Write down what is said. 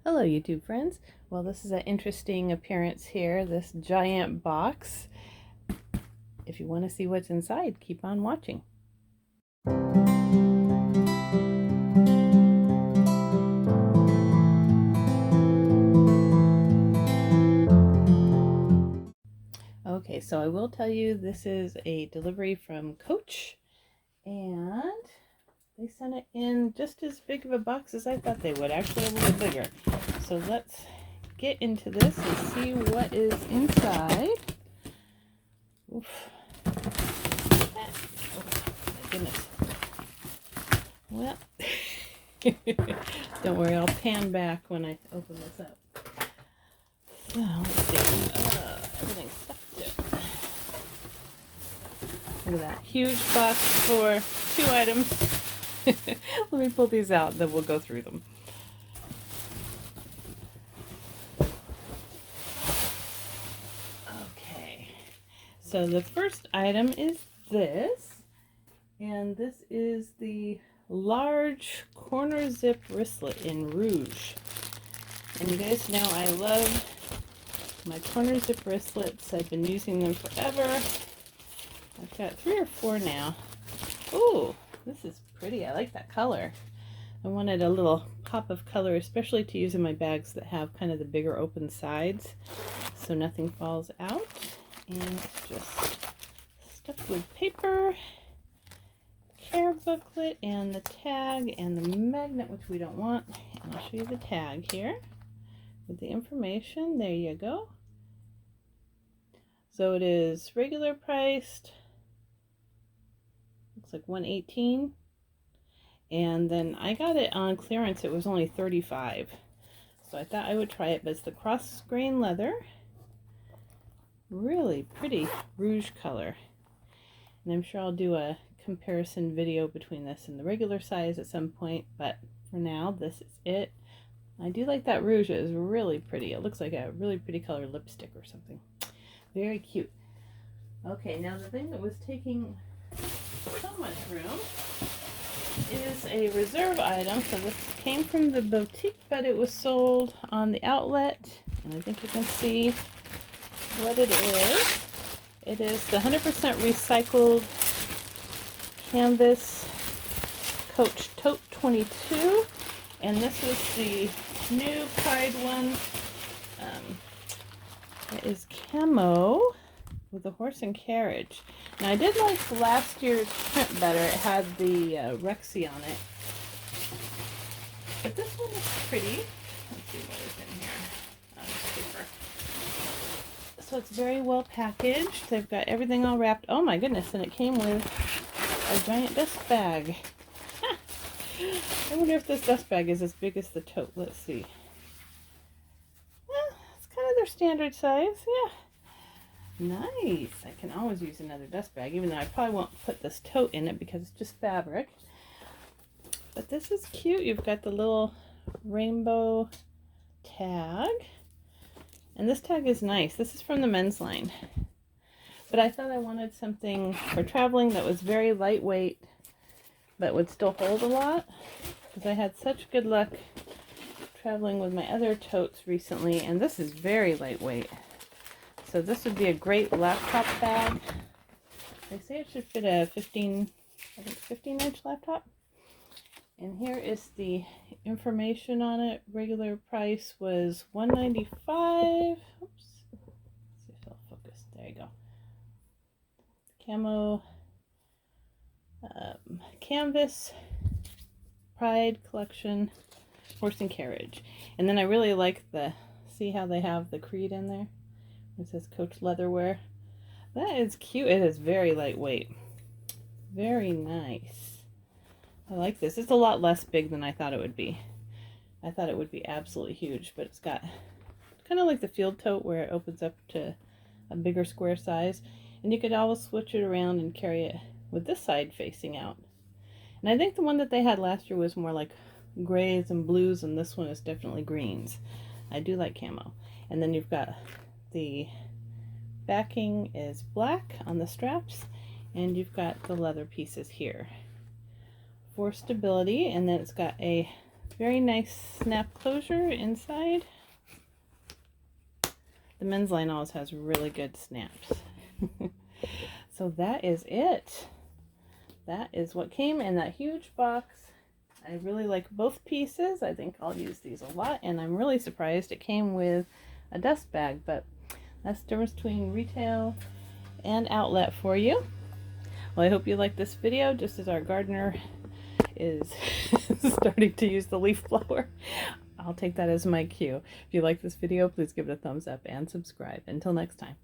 Hello YouTube friends. Well, this is an interesting appearance here, this giant box. If you want to see what's inside, keep on watching. Okay, so I will tell you this is a delivery from Coach, and they sent it in just as big of a box as I thought they would, actually a little bigger. So let's get into this and see what is inside. Oof. Oh my goodness. Well, don't worry, I'll pan back when I open this up. So, let's see. Everything's stuck to it. Look at that. Huge box for 2 items. Let me pull these out, then we'll go through them. Okay. So the first item is this. And this is the large corner zip wristlet in Rouge. And you guys know I love my corner zip wristlets. I've been using them forever. I've got 3 or 4 now. Ooh, this is pretty. I like that color. I wanted a little pop of color, especially to use in my bags that have kind of the bigger open sides so nothing falls out. And it's just stuffed with paper, care booklet, and the tag and the magnet, which we don't want. And I'll show you the tag here with the information. There you go. So it is regular priced, looks like $118, and then I got it on clearance. It was only $35, so I thought I would try it. But it's the cross grain leather, really pretty Rouge color, and I'm sure I'll do a comparison video between this and the regular size at some point, but for now this is it. I do like that Rouge. It is really pretty. It looks like a really pretty color lipstick or something. Very cute. Okay, now the thing that was taking so much room is a reserve item. So this came from the boutique, but it was sold on the outlet, and I think you can see what it is. It is the 100% recycled canvas Coach Tote 22, and this was the new Pride one. It is camo with a horse and carriage. Now I did like last year's print better. It had the Rexy on it, but this one is pretty. Let's see what is in here. This paper. So it's very well packaged. They've got everything all wrapped. Oh my goodness, and it came with a giant dust bag. I wonder if this dust bag is as big as the tote. Let's see. It's kind of their standard size. Yeah. Nice. I can always use another dust bag, even though I probably won't put this tote in it because it's just fabric. But this is cute. You've got the little rainbow tag. And this tag is nice. This is from the men's line. But I thought I wanted something for traveling that was very lightweight, but would still hold a lot. Because I had such good luck traveling with my other totes recently, and this is very lightweight. So this would be a great laptop bag. They say it should fit a 15-inch laptop. And here is the information on it. Regular price was $195. Oops. Let's see if it'll focus. There you go. Camo canvas, Pride collection, horse and carriage. And then I really like see how they have the Creed in there? It says Coach Leatherwear. That is cute. It is very lightweight. Very nice. I like this. It's a lot less big than I thought it would be. I thought it would be absolutely huge, but it's got kind of like the field tote where it opens up to a bigger square size. And you could always switch it around and carry it with this side facing out. And I think the one that they had last year was more like grays and blues, and this one is definitely greens. I do like camo. And then you've got the backing is black on the straps, and you've got the leather pieces here for stability. And then it's got a Very nice snap closure inside. The men's line always has really good snaps. So that is it. That is what came in that huge box. I really like both pieces. I think I'll use these a lot, and I'm really surprised it came with a dust bag, but that's the difference between retail and outlet for you. Well, I hope you like this video, just as our gardener is starting to use the leaf blower. I'll take that as my cue. If you like this video, please give it a thumbs up and subscribe. Until next time.